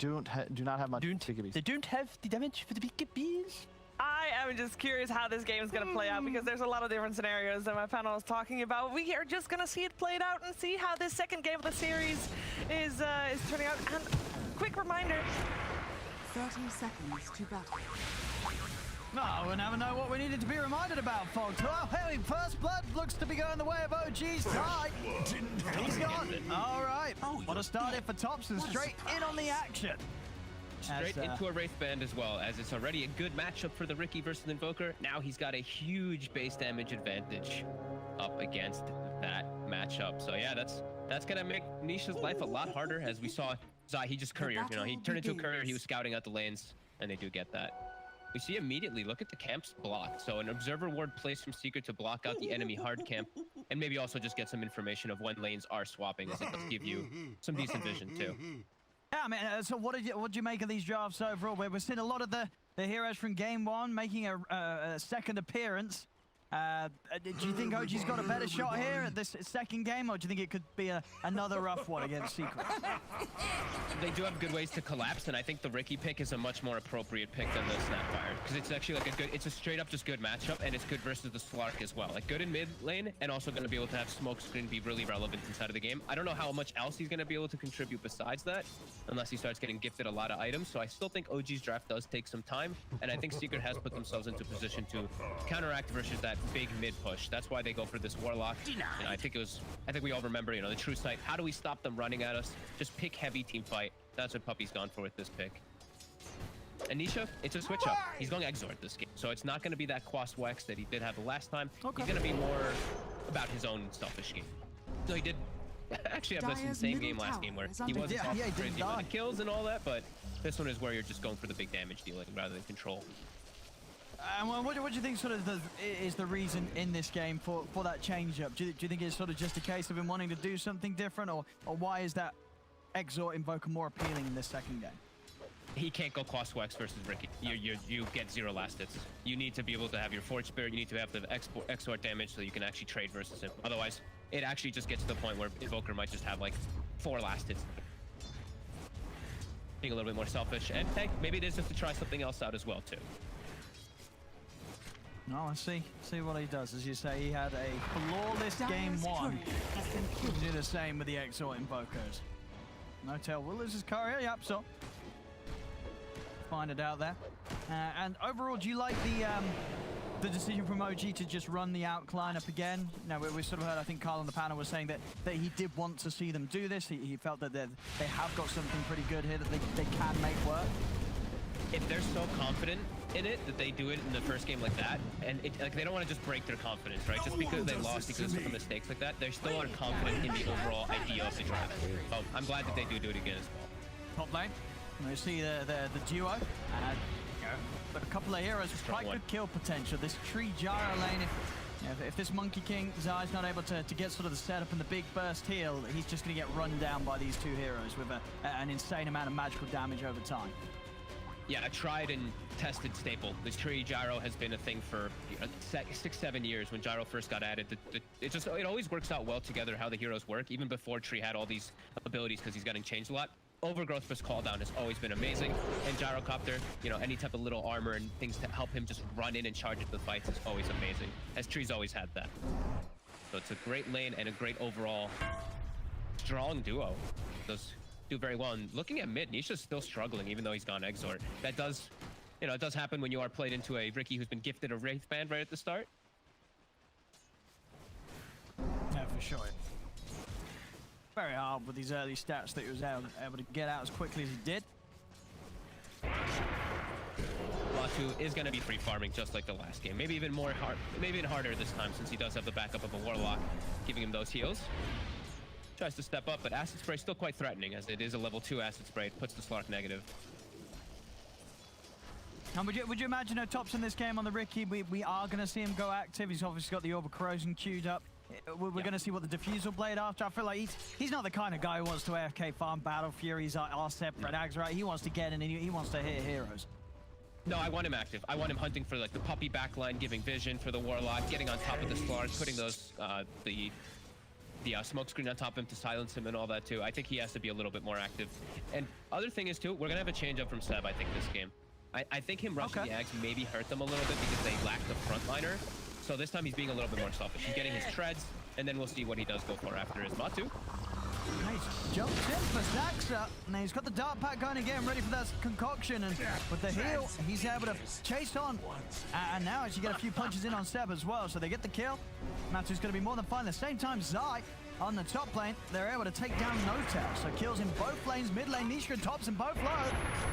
do not have much BKBs. They don't have the damage for the BKBs. I am just curious how this game is going to play out because there's a lot of different scenarios that my panel is talking about. We are just going to see it played out and see how this second game of the series is turning out. And quick reminder. 30 seconds to battle. No, we'll never know what we needed to be reminded about, folks. Well, hey, First Blood looks to be going the way of OG's side. He's gone. All right. What a start here for Topson. Straight in on the action. Straight into a Wraith Band as well, as it's already a good matchup for the Riki versus Invoker. Now he's got a huge base damage advantage up against that matchup. So yeah, that's gonna make Nisha's life a lot harder. As we saw, Zai, he just couriered, you know, he turned into a courier, he was scouting out the lanes, and they do get that. We see immediately, look at the camps blocked. So an observer ward placed from Secret to block out the enemy hard camp, and maybe also just get some information of when lanes are swapping, as it does give you some decent vision too. Yeah, man. So what did you make of these drafts overall? We're seeing a lot of the heroes from game one making a second appearance. Do you think OG's got a better shot here at this second game, or do you think it could be another rough one against Secret? They do have good ways to collapse, and I think the Riki pick is a much more appropriate pick than the Snapfire, because it's actually like it's a straight up just good matchup, and it's good versus the Slark as well. Like good in mid lane, and also going to be able to have smoke screen be really relevant inside of the game. I don't know how much else he's going to be able to contribute besides that, unless he starts getting gifted a lot of items. So I still think OG's draft does take some time, and I think Secret has put themselves into position to counteract versus that big mid push. That's why they go for this Warlock. And I think we all remember, you know, the true sight. How do we stop them running at us? Just pick heavy team fight. That's what Puppy's gone for with this pick. And Nisha, it's a switch up. He's going Exort this game. So it's not going to be that Quas Wex that he did have the last time. Okay. He's going to be more about his own selfish game. So he did actually have this insane game last game where he wasn't crazy with the kills and all that, but this one is where you're just going for the big damage dealing rather than control. What do you think sort of is the reason in this game for that change-up? Do you think it's sort of just a case of him wanting to do something different, or why is that Exort Invoker more appealing in this second game? He can't go Quas Wex versus Riki. You get 0 last hits. You need to be able to have your Forge Spirit. You need to have the Exort damage so you can actually trade versus him. Otherwise, it actually just gets to the point where Invoker might just have like 4 last hits. Being a little bit more selfish. And hey, maybe it is just to try something else out as well too. No, let's see what he does. As you say, he had a flawless game one. He'll do the same with the Exort Invokers. No Tail will lose his courier. Yep, so find it out there. And overall, do you like the decision from OG to just run the outcline up again? Now, we sort of heard, I think Carl on the panel was saying that he did want to see them do this. He felt that they have got something pretty good here that they can make work. If they're so confident in it that they do it in the first game like that, and like they don't want to just break their confidence, right? Just because they lost because of mistakes like that, they still are confident in the overall idea of the draft. So I'm glad that they do it again as well. Top lane, we see the duo, but a couple of heroes with quite good kill potential. This Tree Gyro lane, if this Monkey King Zai's not able to get sort of the setup and the big burst heal, he's just going to get run down by these two heroes with an insane amount of magical damage over time. Yeah, a tried and tested staple. This Tree Gyro has been a thing for 6-7 years. When Gyro first got added, it always works out well together how the heroes work, even before Tree had all these abilities because he's getting changed a lot. Overgrowth plus Call Down has always been amazing, and Gyrocopter, you know, any type of little armor and things to help him just run in and charge into the fights is always amazing, as Tree's always had that. So it's a great lane and a great overall strong duo. Those do very well. And looking at mid, Nisha's still struggling, even though he's gone Exort. That does, you know, it does happen when you are played into a Riki who's been gifted a Wraith Band right at the start. Yeah, for sure. Very hard with these early stats that he was able to get out as quickly as he did. Latu is going to be free farming just like the last game. Maybe even harder this time, since he does have the backup of a Warlock, giving him those heals. Tries to step up, but Acid Spray still quite threatening, as it is a level 2 Acid Spray. It puts the Slark negative. And would you imagine Tops in this game on the Riki, we are going to see him go active. He's obviously got the Orb of Corrosion queued up. We're going to see what the Diffusal Blade after. I feel like he's not the kind of guy who wants to AFK farm Battle Furies, our separate Ags, right? He wants to get in and he wants to hit heroes. No, I want him active. I want him hunting for like the Puppy backline, giving vision for the Warlock, getting on top of the Slark, putting those the smoke screen on top of him to silence him and all that too. I think he has to be a little bit more active. And other thing is too, we're gonna have a change up from Seb, I think, this game. I think him rushing the Ags maybe hurt them a little bit because they lack the frontliner. So this time he's being a little bit more selfish. He's getting his treads, and then we'll see what he does go for after his Matu. Nice. Jumps in for Zaxa, and he's got the dart pack going again, ready for that concoction, and with the heal, he's able to chase on. And now actually get a few punches in on Seb as well, so they get the kill. Matu's going to be more than fine. At the same time, Zai on the top lane, they're able to take down Notel, so kills in both lanes, mid lane, Nishka and Thompson both low.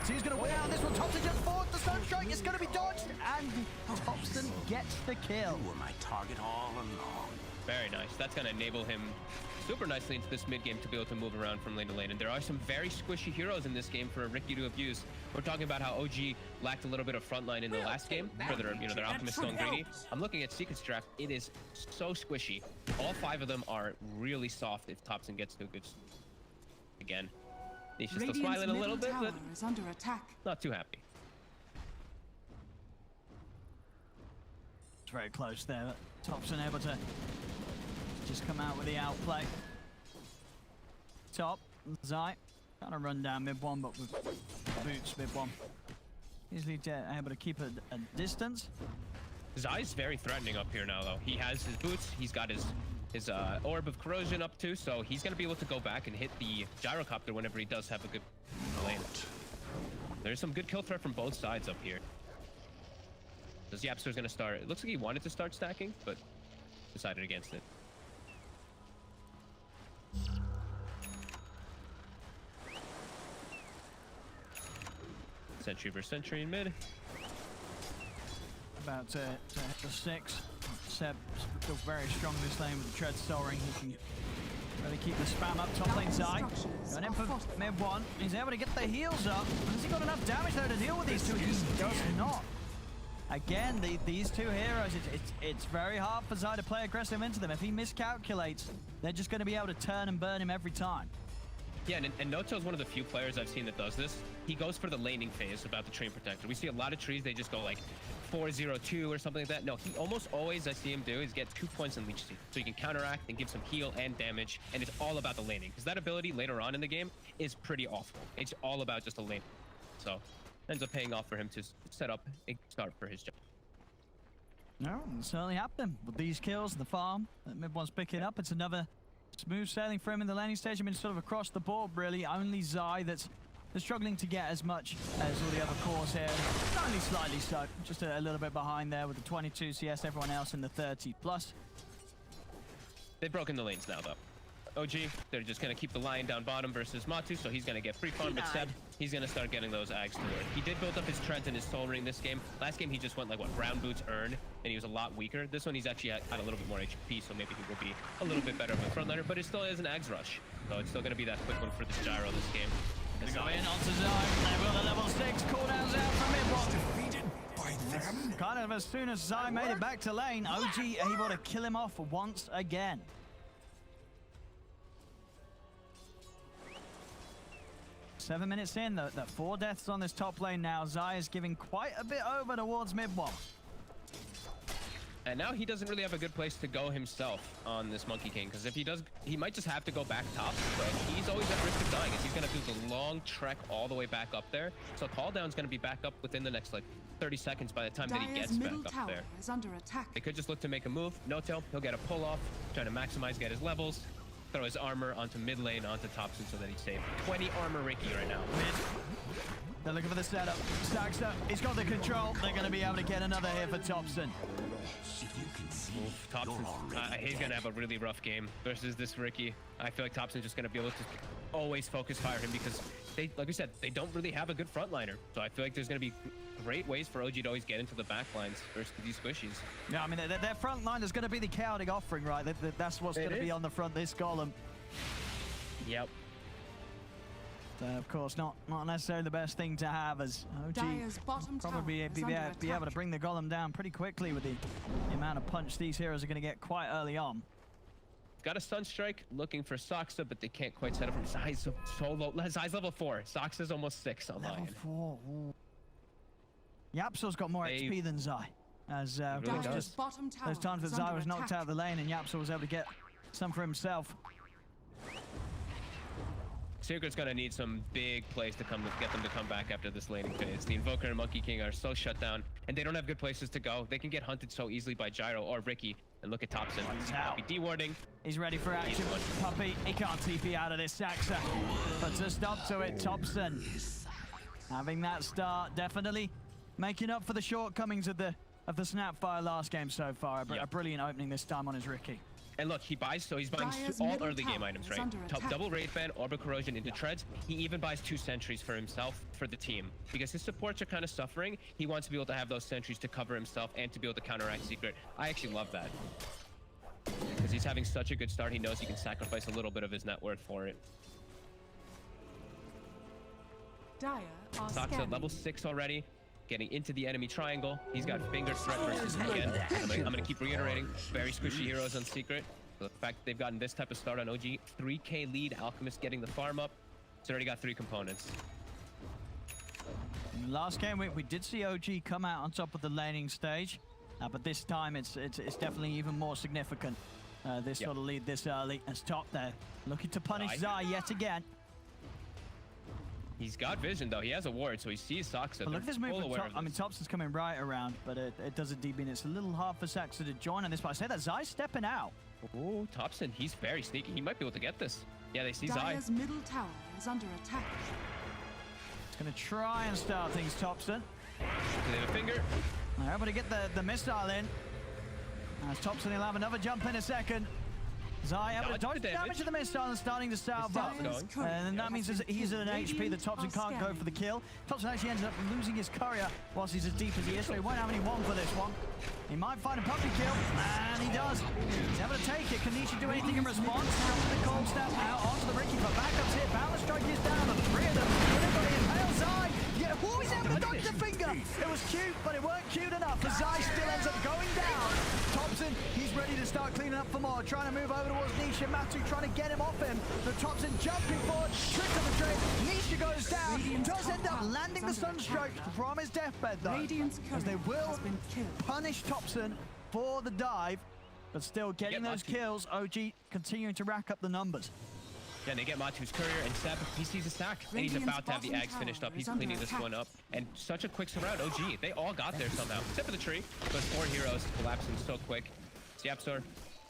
So he's going to win out on this one. Thompson just forward, the stone strike is going to be dodged, and Thompson gets the kill. You were my target all along. Very nice. That's going to enable him super nicely into this mid game to be able to move around from lane to lane. And there are some very squishy heroes in this game for Riki to abuse. We're talking about how OG lacked a little bit of frontline in the last game for their, their Alchemist Stone Greedy. I'm looking at Secret's draft. It is so squishy. All 5 of them are really soft if Thompson gets to a good... Again, he's just still smiling a little bit, but is under attack. not too happy. It's very close there. Thompson able to just come out with the outplay. Top, Zai, kind of run down mid one, but with boots mid one. Easily able to keep a distance. Zai's very threatening up here now, though. He has his boots, he's got his Orb of Corrosion up too, so he's going to be able to go back and hit the Gyrocopter whenever he does have a good lane. There's some good kill threat from both sides up here. Because Yapster's going to start... It looks like he wanted to start stacking, but decided against it. Sentry versus Sentry in mid. About to hit the 6. Seb still very strong this lane with the tread soaring. He can really keep the spam up. Top lane Zai. Going in for mid 1. He's able to get the heals up. Has he got enough damage though to deal with these two? He does not. Again, these two heroes, it's very hard for Zai to play aggressive into them. If he miscalculates, they're just going to be able to turn and burn him every time. Yeah, and Noto is one of the few players I've seen that does this. He goes for the laning phase about the Treant Protector. We see a lot of trees, they just go like 4-0-2 or something like that. No, he almost always, I see him do, is get 2 points in Leech Seed. So you can counteract and give some heal and damage, and it's all about the laning. Because that ability later on in the game is pretty awful. It's all about just a lane. So, ends up paying off for him to set up a start for his job. No, it's certainly happened. With these kills, the farm, that mid one's picking up. It's another smooth sailing for him in the landing stage. I mean, sort of across the board, really. Only Zai that's struggling to get as much as all the other cores here. Only slightly so. Just a little bit behind there with the 22 CS. Everyone else in the 30 plus. They've broken the lanes now, though. OG, they're just going to keep the lion down bottom versus Matu, so he's going to get free farm, but Seb, he's going to start getting those Ags to work. He did build up his treads and his soul ring this game. Last game, he just went like, what, brown boots earn, and he was a lot weaker. This one, he's actually at a little bit more HP, so maybe he will be a little bit better of a frontliner, but it still is an Ags rush. So it's still going to be that quick one for this Gyro this game. Gonna go in onto Zai. They've got the level 6 cooldowns out from mid-one. Defeated by them. Kind of as soon as Zai made it back to lane, OG able to kill him off once again. Seven minutes in, the 4 deaths on this top lane now. Zai is giving quite a bit over towards mid-1. And now he doesn't really have a good place to go himself on this Monkey King, because if he does, he might just have to go back top, but he's always at risk of dying, as he's going to do the long trek all the way back up there. So Call Down's going to be back up within the next, like, 30 seconds by the time that he gets back up there. Is under attack. They could just look to make a move. No-tail, he'll get a pull-off, trying to maximize, get his levels, throw his armor onto mid lane, onto Thompson, so that he's safe. 20 armor Riki right now. They're looking for the setup. Saxter, he's got the control. They're going to be able to get another here for Thompson. Thompson, he's going to have a really rough game versus this Riki. I feel like Thompson's just going to be able to always focus fire him because, they, like we said, they don't really have a good frontliner. So I feel like there's going to be great ways for OG to always get into the backlines versus these squishies. Yeah, I mean, their front line is going to be the chaotic offering, right? That's what's going to be on the front this golem. Yep. Of course, not necessarily the best thing to have, as OG probably be able to bring the golem down pretty quickly with the amount of punch these heroes are going to get quite early on. Got a Sunstrike, looking for Soxa, but they can't quite set up from Zai's so low. Zai's level 4. Soxa's almost 6 on Level Lion. 4. Ooh. Yapso's got more XP than Zai. As really just those times that Zai was knocked out of the lane and Yapso was able to get some for himself. Secret's gonna need some big plays to get them to come back after this laning phase. The Invoker and Monkey King are so shut down, and they don't have good places to go. They can get hunted so easily by Gyro or Ricky. And look at Topson. He's out. D-warding. He's ready for action. Puppey, he can't TP out of this Saxa. But to stop to it, Topson. Having that start, definitely making up for the shortcomings of the Snapfire last game so far. A brilliant opening this time on his Ricky. And look, he buys, so he's buying Dire's all middle early game tower items, is right? under attack. Double Wraith Band, Orbital Corrosion into Treads. He even buys 2 sentries for himself, for the team. Because his supports are kind of suffering, he wants to be able to have those sentries to cover himself and to be able to counteract Secret. I actually love that. Because he's having such a good start, he knows he can sacrifice a little bit of his net worth for it. Dire are Sox scanning. at level 6 already, getting into the enemy triangle. He's got Finger Threat versus him again. I'm gonna keep reiterating, very squishy heroes on Secret. The fact that they've gotten this type of start on OG, 3k lead, Alchemist getting the farm up. It's already got 3 components. In the last game, we did see OG come out on top of the laning stage, but this time it's definitely even more significant. This sort of lead this early as top there, looking to punish Zai yet again. He's got vision though. He has a ward, so he sees Soxa. But look at this move with Top. I mean, Topson's coming right around, but it does a DB, and it's a little hard for Saxa to join on this. But I say that Zai's stepping out. Ooh, Topson, he's very sneaky. He might be able to get this. Yeah, they see Zai. Dire's middle tower is under attack. It's going to try and start things, Topson. They have a finger. They're able to get the missile in. As Topson, he'll have another jump in a second. Zai able to dodge the damage of the missile and starting to salve up. And that means he's at an HP that Topson can't go for the kill. Topson actually ends up losing his courier whilst he's as deep as he is, so he won't have any one for this one. He might find a puppy kill, and he does. He's able to take it. Can Nisha do anything in response? Drops the cold snap out onto the Ricky, but backups hit. Balance strike is down. The 3 of them. Everybody impales Zai. Yeah, he's able to dodge the finger. It was cute, but it weren't cute enough. As Zai still ends up going down. Topson, he's ready to start cleaning up for more. Trying to move over towards Nisha. Matu trying to get him off him. But Topson jumping forward. Trick of the trade. Nisha goes down. Does end up landing the sunstroke from his deathbed though. Radiant's As they courier will has been killed. punish Topson for the dive, but still getting those kills. OG continuing to rack up the numbers. Yeah, they get Matu's courier, and Seb, he sees a stack, and he's Radiant's about to have the bottom Ags finished up. tower He's is under cleaning this attack. one up, and such a quick surround. OG, they all got there somehow, except for the tree. Those 4 heroes collapsing so quick. Siapsor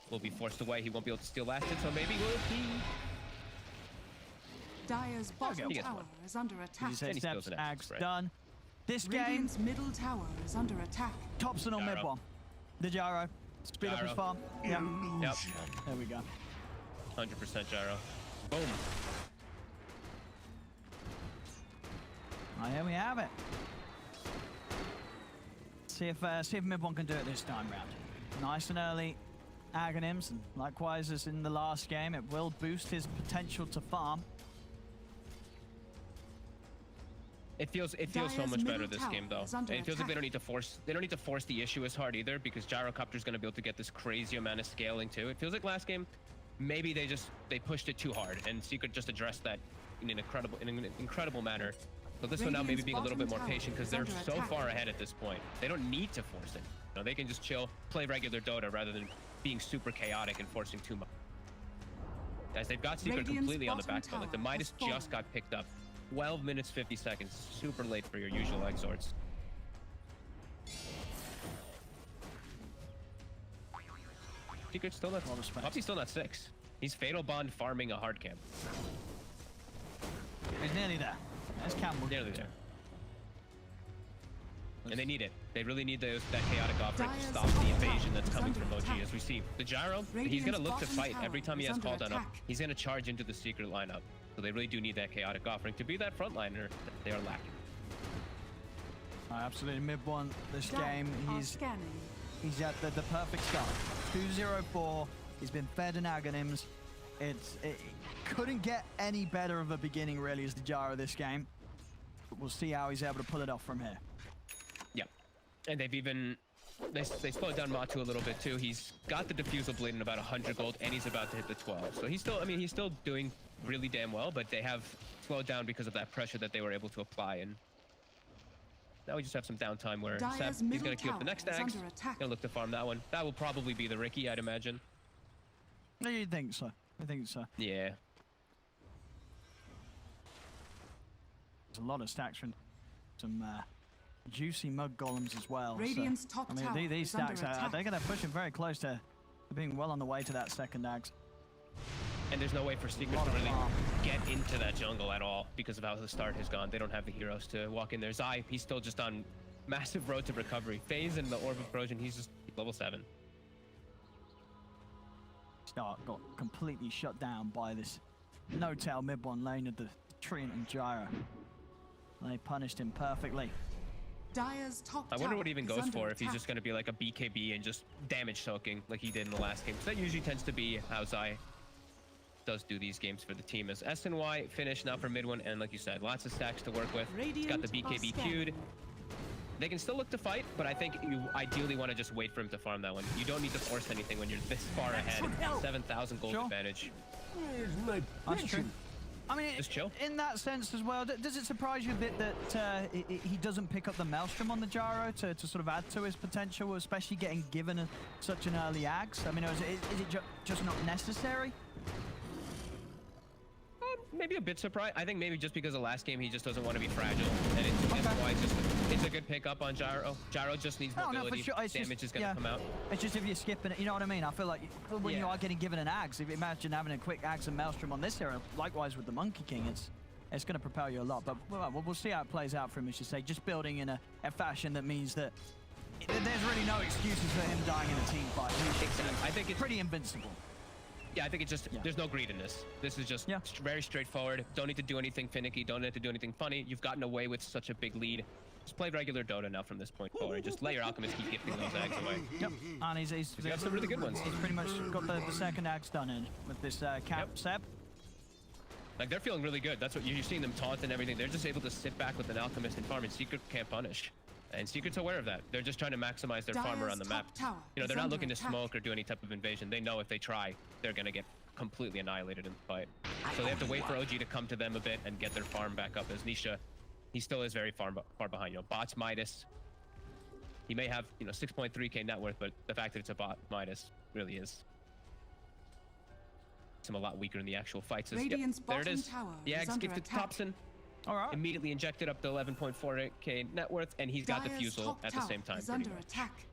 will be forced away. He won't be able to steal last hit, so maybe will he? Dire's bottom He gets tower one. is under attack. You say And he steps, steals an Ags Ags, done. This game, Radiant's middle tower is under attack. Topson on mid Gyro. one. The Gyro. Speed up his Gyro. farm. Yep. Yep, There we go. 100% gyro. Boom. Oh, here we have it. See if mid one can do it this time round. Nice and early Aghanims, and likewise as in the last game, it will boost his potential to farm. It feels so Dire's much better middle this tower game though. is under And it feels like attack. they don't need to force the issue as hard either, because Gyrocopter's gonna be able to get this crazy amount of scaling too. It feels like last game, maybe they pushed it too hard, and Secret just addressed that in an incredible manner. So this one now maybe Radiant's being a little bit more bottom patient, because tower they're is under so attack. far ahead at this point. They don't need to force it. You know, they can just chill, play regular Dota rather than being super chaotic and forcing too much. Guys, they've got Secret Radiant's completely on the bottom back foot. Like the tower Midas has just fallen. got picked up. 12 minutes 50 seconds. Super late for your usual exorts. Secret's still not. Puppy's still not 6. He's Fatal Bond farming a hard camp. He's nearly there. There's Campbell. Nearly there. And they need it. They really need that chaotic offering to Dire's stop the top invasion tower that's is coming under from OG. attack. As we see, the Gyro, he's Radiant's gonna look to bottom fight tower every time he is has under call down up. attack. He's gonna charge into the Secret lineup. So they really do need that chaotic offering to be that frontliner that they are lacking. Absolutely mid one this Dire game. are scanning. He's at the perfect start. 2-0-4. He's been fed an Aghanims. It couldn't get any better of a beginning, really, as the Gyro this game. But we'll see how he's able to pull it off from here. Yeah. And they've even... They slowed down Matu a little bit, too. He's got the Diffusal Blade in about 100 gold, and he's about to hit the 12. So he's still... I mean, he's still doing really damn well, but they have slowed down because of that pressure that they were able to apply. And now we just have some downtime where Dire's Seb, he's middle going to queue up the tower next is Ags. under attack. Gonna look to farm that one. That will probably be the Ricky, I'd imagine. No, you think so? I think so. Yeah. There's a lot of stacks from some juicy mud golems as well. Radiant's so, top I mean, tower these is under stacks, attack. they're going to push him very close to being well on the way to that second axe. And there's no way for Secret to really get into that jungle at all because of how the start has gone. They don't have the heroes to walk in there. Zai, he's still just on massive road to recovery. FaZe and the Orb of Corrosion, he's just level 7. Start got completely shut down by this no-tail mid-one lane of the Treant and Gyro. They punished him perfectly. Dire's top I wonder tower what he even is goes under for if he's attack. just going to be like a BKB and just damage soaking like he did in the last game. So that usually tends to be how Zai does do these games for the team. As SNY finish now for mid one, and like you said, lots of stacks to work with. He's got the Radiant BKB are queued. They can still look to fight, but I think you ideally want to just wait for him to farm that one. You don't need to force anything when you're this far ahead. 7,000 gold Sure. advantage. Where's my That's true. pension? I mean, Just chill. in that sense as well, does it surprise you a bit that he doesn't pick up the Maelstrom on the Gyro to sort of add to his potential, especially getting given such an early axe? I mean, is it just not necessary? Maybe a bit surprised. I think maybe just because of last game, he just doesn't want to be fragile. And that's why it's a good pickup on Gyro. Gyro just needs No, mobility. for sure. It's Damage just, is going to yeah. come out. It's just if you're skipping it, you know what I mean? I feel like when you Yeah. are getting given an axe, if you imagine having a quick axe and Maelstrom on this hero, likewise with the Monkey King, it's going to propel you a lot. But we'll see how it plays out for him, as you say, just building in a fashion that means that there's really no excuses for him dying in a team fight. Exactly. I think it's Pretty invincible. Yeah, I think it's just, Yeah. there's no greed in this. This is just Yeah. very straightforward. Don't need to do anything finicky. Don't need to do anything funny. You've gotten away with such a big lead. Just play regular Dota now from this point forward. Just let your Alchemist keep gifting those eggs away. Yep. And he's got some really good ones. He's pretty much got the second axe done in with this cap Yep. Seb. Like, they're feeling really good. That's what you're seeing them taunt and everything. They're just able to sit back with an Alchemist and farm, and Secret can't punish. And Secret's aware of that. They're just trying to maximize their farm around the Dire's map. top tower You know, is they're not under looking to attack. smoke or do any type of invasion. They know if they try, they're going to get completely annihilated in the fight. So they have to wait for OG to come to them a bit and get their farm back up. As Nisha, he still is very far behind. You know, bots Midas. He may have, 6.3k net worth, but the fact that it's a bot Midas really is. Makes him a lot weaker in the actual fights. Radiant's There it bottom is. tower The is axe under gifted to attack. Thompson. All right. Immediately injected up to 11.48k net worth, and he's got Dire's Diffusal top at the tower same time. is pretty under much. attack.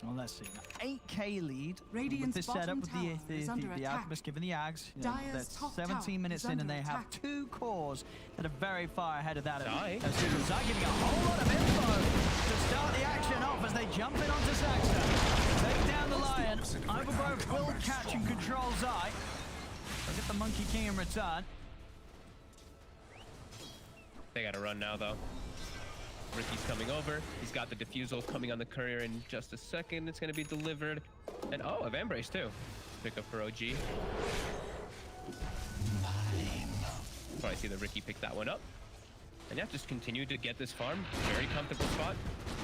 Well, let's see. 8k lead with Radiant's this setup bottom with tower is under the attack. Alchemist giving the Ags. You know, Dire's they're top 17 tower minutes is in and under they have attack. 2 cores that are very far ahead of that. Zai. Zai giving a whole lot of info to start the action off as they jump in onto Saxter. Take down the Lion. Overgrowth will catch and control Zai. They'll get the Monkey King in return. They gotta run now, though. Ricky's coming over. He's got the Diffusal coming on the courier in just a second. It's gonna be delivered. And oh, a Vambrace too. Pick up for OG. Probably see the Ricky pick that one up. And yeah, just continue to get this farm. Very comfortable spot.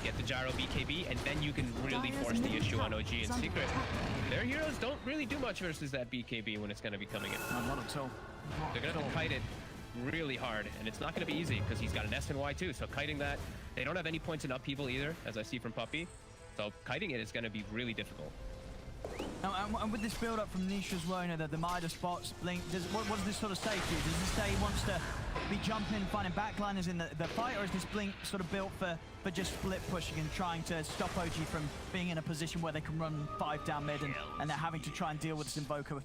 Get the Gyro BKB, and then you can really Dire's force the middle issue on tower OG is in under secret. attack. Their heroes don't really do much versus that BKB when it's gonna be coming in. Not at all. They're gonna have to kite it really hard, and it's not gonna be easy because he's got an SNY too. So kiting that, they don't have any points in upheaval either, as I see from Puppy. So kiting it is gonna be really difficult. And with this build-up from Nisha as well, the Midas spots, Blink, what does this sort of say to you? Does this say he wants to be jumping, finding backliners in the fight, or is this Blink sort of built for just split pushing and trying to stop OG from being in a position where they can run 5 down mid and they're having to try and deal with this Invoker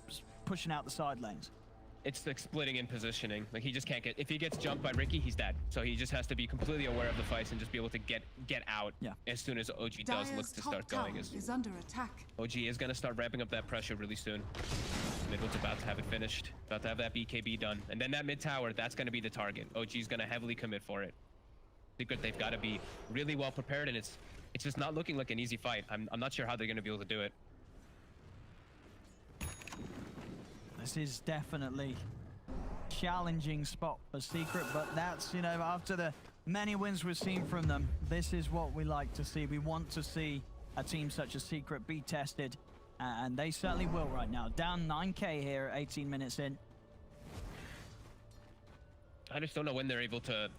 pushing out the side lanes? It's like splitting and positioning. Like, he just can't get, if he gets jumped by Ricky, he's dead. So he just has to be completely aware of the fights and just be able to get out as soon as OG does look Dire's to top start tower going. is under attack. OG is going to start ramping up that pressure really soon. Midwood's about to have it finished, about to have that BKB done. And then that mid tower, that's going to be the target. OG's going to heavily commit for it. Secret, they've got to be really well prepared, and it's just not looking like an easy fight. I'm not sure how they're going to be able to do it. This is definitely challenging spot for Secret, but that's, after the many wins we've seen from them, this is what we like to see. We want to see a team such as Secret be tested, and they certainly will right now. Down 9k here, 18 minutes in. I just don't know when they're able to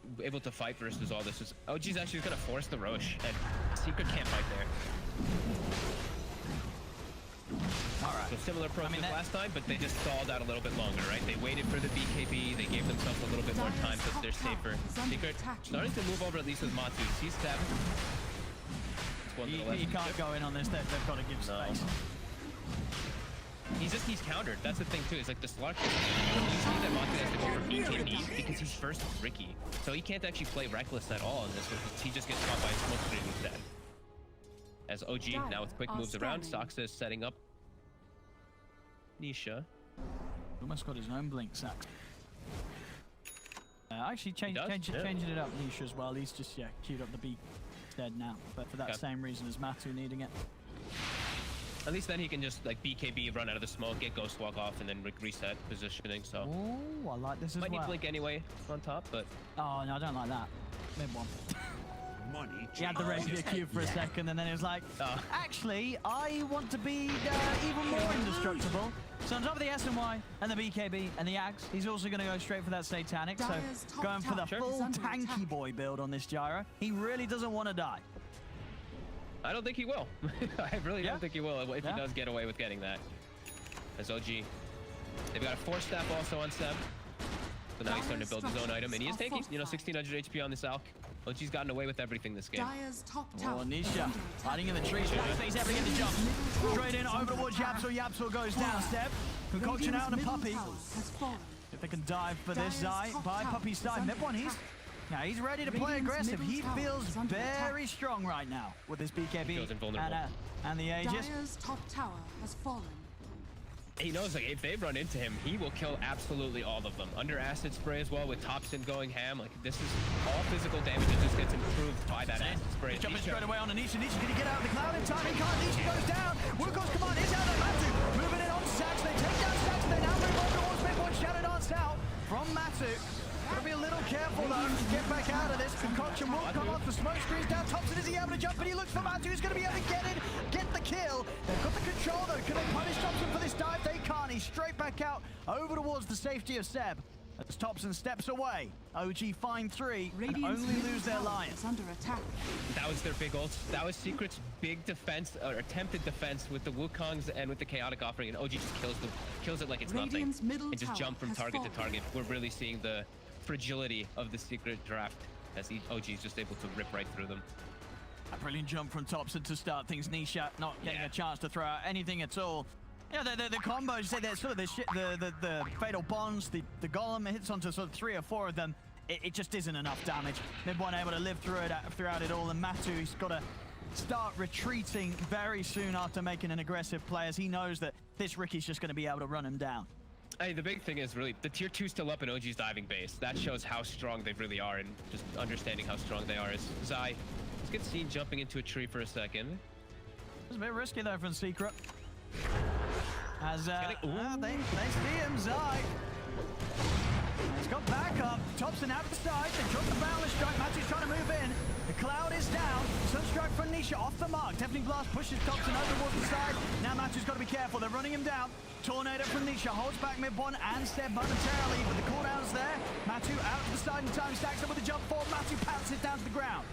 fight versus all this. OG's actually going to force the Roche, and Secret can't fight there. right. So similar approach mean, as that- last time, but they just stalled out a little bit longer, right? They waited for the BKB, they gave themselves a little bit more time so they're safer. Secret starting to move over at least with Matu. He's stabbing. He can't go in on this. They've got to give space. He's countered. That's the thing too. It's like the Slark. You see that Matu has to go for BKB because he's first with Ricky, so he can't actually play reckless at all in this one. He just gets caught by a smoke screen instead. As OG now with quick moves around, Soxa is setting up Nisha. Almost got his own blink sack. Actually changing it up, Nisha as well. He's just queued up the beat dead now, but for that same reason as Matu needing it. At least then he can just like BKB, run out of the smoke, get Ghost Walk off, and then reset positioning. So Oh, I like this as might well. need Blink anyway on top, but Oh no, I don't like that. Mid one. Money. He had the rapier Q for a second, and then he was like, Oh. actually, I want to be even more indestructible. So on top of the SNY and the BKB and the Ags, he's also going to go straight for that Satanic. So Dyer's top going for the tower full is under tanky attack. boy build on this Gyro. He really doesn't want to die. I don't think he will. I really Yeah. don't think he will if he does get away with getting that. As OG. They've got a 4-step also on Seb. So now he's starting to build his own item. And he is taking, 1600 HP on this Alk. OG's gotten away with everything this game. Dyer's top tower. Oh, Nisha hiding in the trees. He's ever going to jump. Straight in over towards Yapsul. Yapsul goes down. Step. Concoction out and a Puppy. If they can dive for this Zai by Puppy's side. Mid one, he's ready to play aggressive. He feels very strong right now with this BKB feels invulnerable. and the Aegis. Dyer's top tower has fallen. He knows like if they run into him, he will kill absolutely all of them. Under acid spray as well with Thompson going ham. Like this is all physical damage that just gets improved by that acid spray. He's jumping straight away on Anisha. Anisha, can he get out of the cloud in time? He can't. Anisha goes down. Wilco's command is out of Matu. Moving in on Sax. They take down Sax. They now move on towards Big One. Shadow Dance out from Matu. Gotta be a little careful though to get back out of this. Concoction will come off. The smoke screen's down. Thompson, is he able to jump? But he looks for Matu. He's gonna be able to get it, get the kill. They've got the control though. Can they punish Thompson for this dive? They can't. He's straight back out over towards the safety of Seb. As Thompson steps away, OG find 3 and only lose their Lions. Under attack. That was their big ult. That was Secret's big defense, or attempted defense with the Wukongs and with the Chaotic Offering, and OG just kills it like it's nothing. Radiant's middle And just tower jump from has target to fallen. target. We're really seeing the fragility of the Secret draft as OG is just able to rip right through them. A brilliant jump from Thompson to start things. Nisha not getting a chance to throw out anything at all. Yeah, the combos, you say that sort of the fatal bonds, the golem hits onto sort of 3 or 4 of them. It just isn't enough damage. Mid one able to live throughout it all, and Matu, he's got to start retreating very soon after making an aggressive play, as he knows that this Ricky's just going to be able to run him down. Hey, the big thing is really the tier 2 still up in OG's diving base. That shows how strong they really are, and just understanding how strong they are. As Zai, let's get seen jumping into a tree for a second. It's a bit risky though from Secret. As they see him, Zai. He's got backup. Thompson out of the side. They drop the Boundless Strike. Matu's trying to move in. The cloud is down. Sunstrike from Nisha off the mark. Deafening Blast pushes Thompson over towards the side. Now Matu's got to be careful. They're running him down. Tornado from Nisha holds back mid one and Seb momentarily, but the cooldown's there. Matu out to the side in time. Stacks up with the jump forward. Matu pounces down to the ground.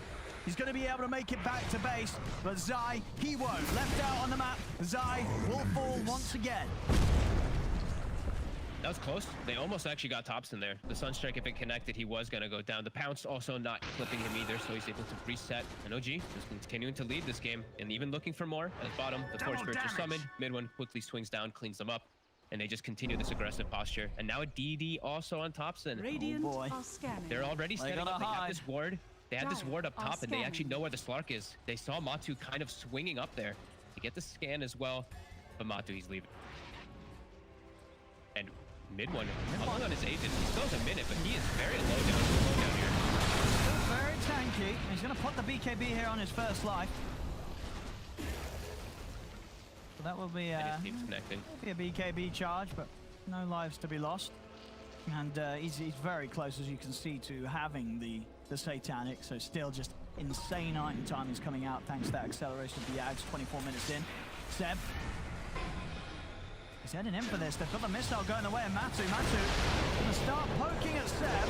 He's going to be able to make it back to base, but Zai, he won't. Left out on the map, Zai will fall once again. That was close. They almost actually got Thompson there. The Sunstrike, if it connected, he was going to go down. The Pounce also not clipping him either, so he's able to reset. And OG just continuing to lead this game and even looking for more. At the bottom, the Force Spiritual Summon. Mid one quickly swings down, cleans them up, and they just continue this aggressive posture. And now a DD also on Thompson. Radiant boy. are scanning. They're already setting up. They have this ward. They had this Dire ward up are top, and they actually scanning. know where the Slark is. They saw Matu kind of swinging up there to get the scan as well, but Matu, he's leaving. And mid one, calling on his agent. He still has a minute, but he is very low down here. Still very tanky. He's going to put the BKB here on his first life. So that will be, And his team's connecting. a BKB charge, but no lives to be lost. And he's very close, as you can see, to having the Satanic, so still just insane item time is coming out thanks to that acceleration of the Ags 24 minutes in. Seb. He's heading in for this. They've got the missile going away, and Matu going to start poking at Seb.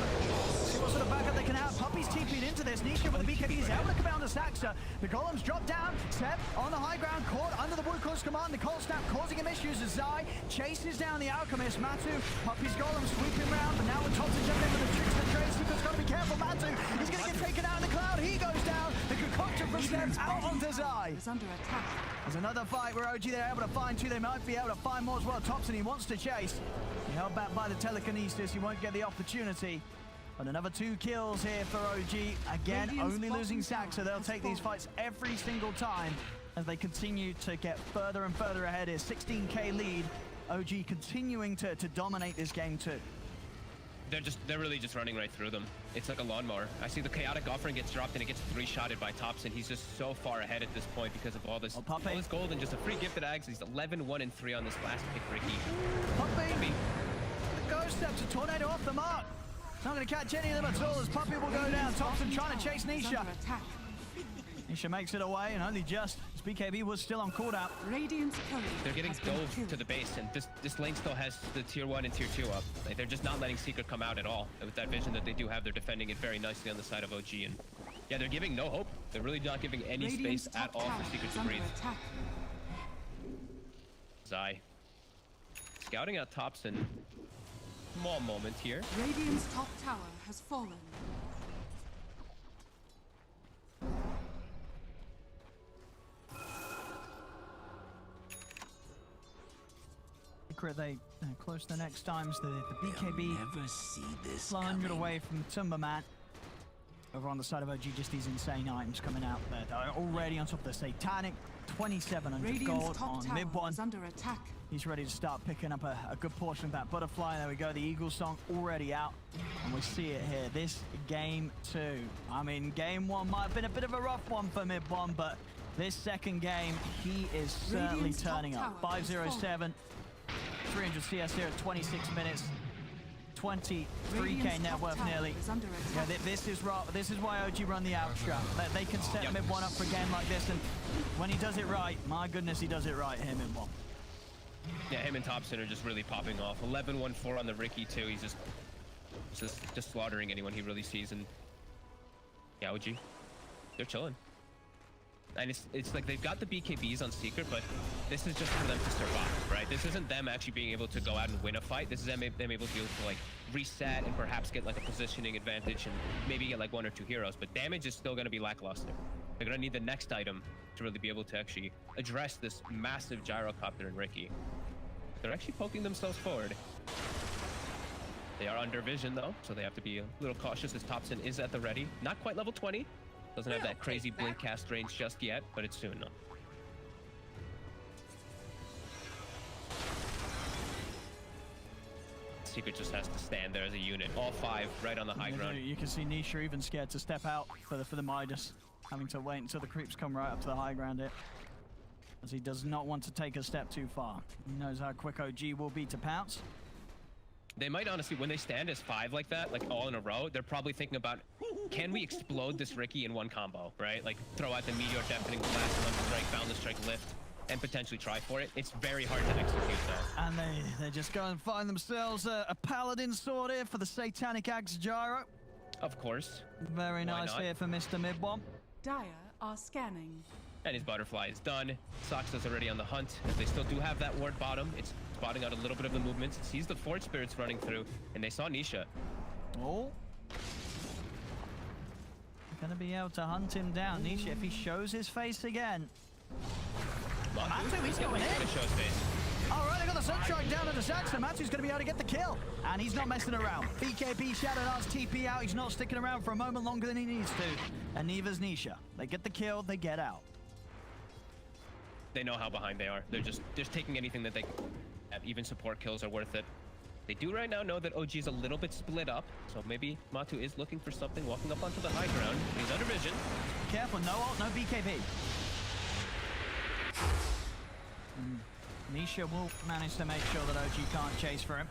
See what sort of backup they can have. Puppy's TP'd in into this. Nisha with the BKB is able to come down to Saxa. The golems drop down. Seb on the high ground, caught under the Blue Claw's command. The cold snap causing him issues as Zai chases down the Alchemist. Matu, Puppy's golem sweeping round, but now with Thompson jumping in with the tricks and the trade, Secret's got to be careful. Matu, he's going to get taken out in the cloud. He goes down. The concoction from Seb out onto Zai. is under attack. There's another fight where OG they're able to find two. They might be able to find more as well. Thompson, he wants to chase. He held back by the telekinesis. He won't get the opportunity. But another 2 kills here for OG. Again, Radiant's only losing bottom Saxa. They'll has take these fallen. fights every single time as they continue to get further and further ahead here. 16k lead. OG continuing to dominate this game too. They're really just running right through them. It's like a lawnmower. I see the chaotic offering gets dropped and it gets 3-shotted by Thompson. He's just so far ahead at this point because of all this, all this gold and just a free gifted ags. He's 11, 1, and 3 on this last pick, Ricky. Puppy. The ghost steps a tornado off the mark. Not going to catch any of them at all as Puppy will go down. Thompson trying to chase Is Nisha. under attack. Nisha makes it away and only just as BKB was still on cooldown. Radiant's courier They're getting has been dove killed. to the base, and this lane still has the tier 1 and tier 2 up. Like, they're just not letting Secret come out at all. With that vision that they do have, they're defending it very nicely on the side of OG. And yeah, they're giving no hope. They're really not giving any Radiant's space at top all tower for Secret is to under breathe. attack. Zai scouting out Thompson. Small moment here. Radiant's top tower has fallen. Secret, they close the next times. The BKB Never see this 100 coming. away from Timberman. Over on the side of OG, just these insane items coming out there. They're already on top of the Satanic. 2,700 Radiant's gold top on tower mid one. is under attack. He's ready to start picking up a good portion of that butterfly. There we go, the Eagle Song already out. And we see it here, this game 2. I mean, game 1 might have been a bit of a rough one for mid one, but this second game, he is certainly Radiant's top turning up. tower is 507, 300 CS here at 26 minutes. 23k Radiant's net top worth tower nearly. is under Yeah, attack. this is why OG run the out strat. They can set Yep. mid one up for a game like this, and when he does it right, my goodness, he does it right here mid one. Yeah, him and Thompson are just really popping off. 11, 1, 4 on the Ricky too. He's just slaughtering anyone he really sees. And yeah, OG, they're chilling. And it's like they've got the BKBs on Secret, but this is just for them to survive, right? This isn't them actually being able to go out and win a fight. This is them able to be able to like reset and perhaps get like a positioning advantage and maybe get like 1 or 2 heroes. But damage is still going to be lackluster. They're going to need the next item to really be able to actually address this massive gyrocopter and Ricky. They're actually poking themselves forward. They are under vision though, so they have to be a little cautious as Thompson is at the ready. Not quite level 20. Doesn't have that crazy blink cast range just yet, but it's soon though. Secret just has to stand there as a unit. All 5 right on the high ground. You can see Nisha even scared to step out for the Midas, having to wait until the creeps come right up to the high ground here, as he does not want to take a step too far. He knows how quick OG will be to pounce. They might honestly, when they stand as 5 like that, like all in a row, they're probably thinking about, can we explode this Ricky in one combo, right? Like throw out the Meteor, Deafening Blast, Thunder Strike, Boundless Strike, Lift, and potentially try for it. It's very hard to execute though. And they just go and find themselves a Paladin sword here for the Satanic Axe Gyro. Of course. Very Why nice not? here for Mr. Midbomb. Dire are scanning. And his butterfly is done. Soxa's already on the hunt. They still do have that ward bottom. It's spotting out a little bit of the movement. It sees the Forge Spirits running through, and they saw Nisha. Oh. Gonna be able to hunt him down. Nisha, if he shows his face again. Matu, he's going in. Gonna show his face. All right, they got the Sunstrike down into Saxon. Matu's going to be able to get the kill. And he's not messing around. BKB Shadow Dance TP out. He's not sticking around for a moment longer than he needs to. And neither's Nisha. They get the kill, they get out. They know how behind they are. They're just taking anything that they can. Even support kills are worth it. They do right now know that OG is a little bit split up, so maybe Matu is looking for something, walking up onto the high ground. He's under vision. Careful, no ult, no BKB. Nisha will manage to make sure that OG can't chase for him.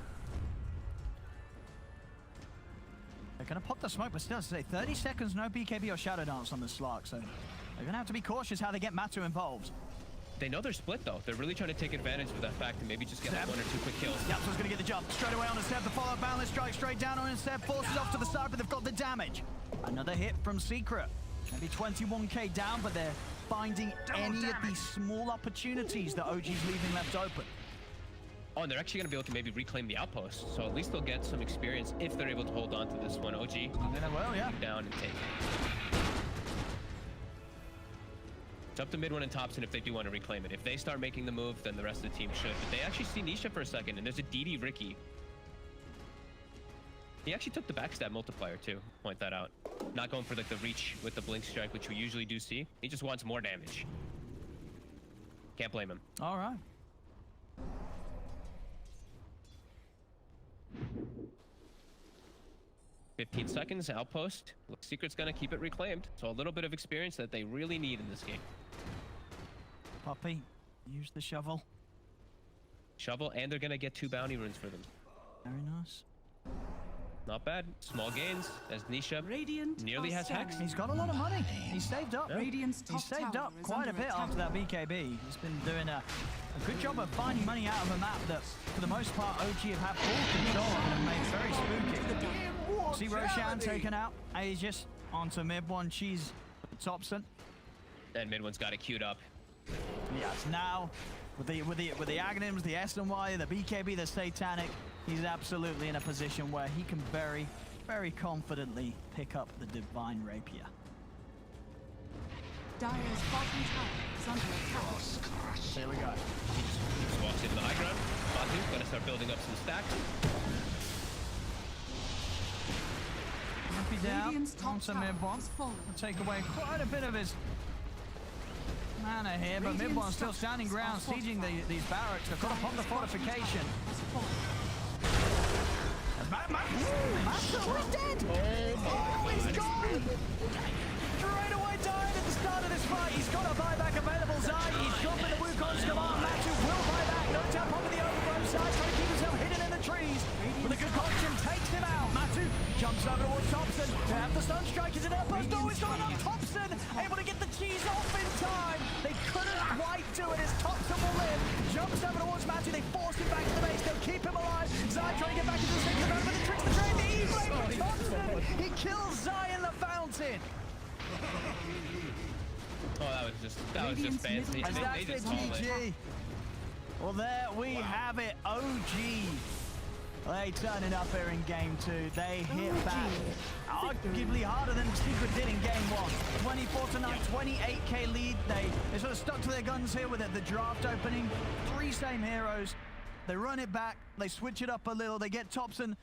They're going to pop the smoke, but still, to say 30 seconds, no BKB or Shadow Dance on the Slark, so they're going to have to be cautious how they get Matu involved. They know they're split though. They're really trying to take advantage of that fact and maybe just get like 1 or 2 quick kills. Yapso's going to get the jump straight away on the Seb. The follow-up Boundless Strike straight down on Seb, forces off to the side, but they've got the damage. Another hit from Secret. Maybe 21k down, but they're finding any of these small opportunities that OG's leaving left open. Oh, and they're actually going to be able to maybe reclaim the outpost. So at least they'll get some experience if they're able to hold on to this one. OG I mean, well, yeah. down and take. It's up to mid one and Thompson if they do want to reclaim it. If they start making the move, then the rest of the team should. But they actually see Nisha for a second, and there's a DD Ricky. He actually took the backstab multiplier too, point that out. Not going for like the reach with the blink strike, which we usually do see. He just wants more damage. Can't blame him. All right. $15 seconds, outpost. Looks Secret's gonna keep it reclaimed. So a little bit of experience that they really need in this game. Poppy, use the shovel. Shovel, and they're gonna get 2 bounty runes for them. Very nice. Not bad. Small gains as Nisha Radiant nearly are has Hex. scanning. He's got a lot of money. He's saved up. Radiant's top He's saved tower up is quite a under bit attack. after that BKB. He's been doing a good job of finding money out of a map that, for the most part, OG have had full control of and have made very spooky. See Roshan taken out. Aegis onto mid one. She's Thompson. And mid one's got it queued up. Yes, now with the Aghanims, the SNY, the BKB, the Satanic, he's absolutely in a position where he can very, very confidently pick up the Divine Rapier. Dire's bottom tower is under attack. There we go. Just walks into the high ground. Batu's gonna start building up some stacks. Rampy down. Radiant's top Onto tower mid one. has fallen. Take away quite a bit of his mana here, but mid one's still standing ground, sieging these barracks. They've got to pop the fortification. Has fallen. Master dead! Oh, he's gone! Straight away died at the start of this fight. He's got a buyback available. Zai, he's dropping the Wukong's command. Matu will buy back. No tap over the overgrowth side, trying to keep himself hidden in the trees. With a concoction, takes him out. Matu jumps over towards Thompson to have the stun strike. Is it outpost? Oh, he's got enough. Thompson able to get the cheese off in time. They couldn't quite do it as Thompson will live. Jumps over towards Matu. They force him back to the base. They'll keep him alive. Zai trying to get back into the second round, but the tricks the train. The E-blade from Thompson. He kills Zai in the fountain. Oh, that was just fancy. And that's They the just called it. GG. Well, there we have it. OG. They turning up here in game 2. They hit back. Arguably harder than Secret did in game 1. 24-9, 28k lead. They sort of stuck to their guns here with the draft opening. 3 same heroes. They run it back. They switch it up a little. They get Thompson